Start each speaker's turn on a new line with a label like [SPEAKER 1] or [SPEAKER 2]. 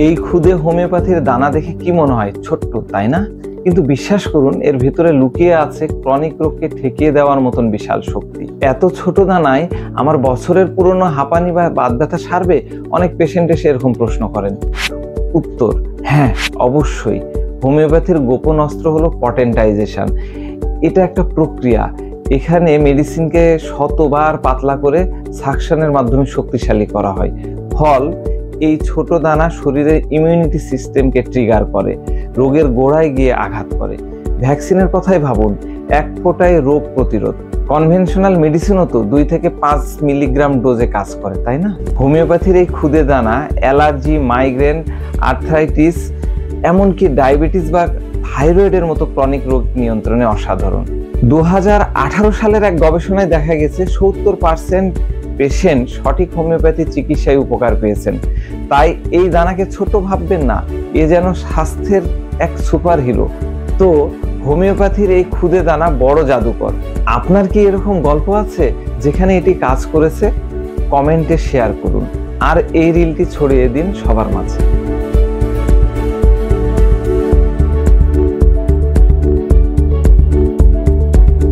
[SPEAKER 1] এই খুদে হোমিওপ্যাথির দানা দেখে কি মনে হয়? ছোট্ট, তাই না? কিন্তু বিশ্বাস করুন, এর ভিতরে লুকিয়ে আছে ক্রনিক রোগকে ঠেকিয়ে দেওয়ার মতন বিশাল শক্তি। এত ছোট দানায় আমার বছরের পুরনো হাঁপানি বা বাত ব্যথা সারবে? অনেক পেশেন্ট এসে এরকম প্রশ্ন করেন। উত্তর: হ্যাঁ, অবশ্যই। হোমিওপ্যাথির গোপন অস্ত্র হলো পটেন্টাইজেশন। এটা একটা প্রক্রিয়া। এখানে মেডিসিনকে শতবার পাতলা করে সাকশনের মাধ্যমে শক্তিশালী করা হয়। ফল: এই ছোট দানা শরীরের ইমিউনিটি সিস্টেমকে ট্রিগার করে, রোগের গোড়ায় গিয়ে আঘাত করে। ভ্যাকসিনের কথাই ভাবুন, এক ফোঁটায় রোগ প্রতিরোধ। কনভেনশনাল মেডিসিনও তো 2 থেকে 5 মিলিগ্রাম ডোজে কাজ করে, তাই না? হোমিওপ্যাথির এই খুদে দানা অ্যালার্জি, মাইগ্রেন, আর্থ্রাইটিস, এমনকি ডায়াবেটিস বা থাইরয়েডের মতো ক্রনিক রোগ নিয়ন্ত্রণে অসাধারণ। 2018 সালের এক গবেষণায় দেখা গেছে 70% পেশেন্ট সঠিক হোমিওপ্যাথি চিকিৎসায় উপকার পেয়েছেন। তাই এই দানাকে ছোট ভাববেন না, এ যেন স্বাস্থ্যের এক সুপার হিরো। তো হোমিওপ্যাথির এই খুদে দানা বড় জাদুকর। আপনার কি এরকম গল্প আছে যেখানে এটি কাজ করেছে? কমেন্টে শেয়ার করুন আর এই রিলটি ছড়িয়ে দিন সবার মাঝে।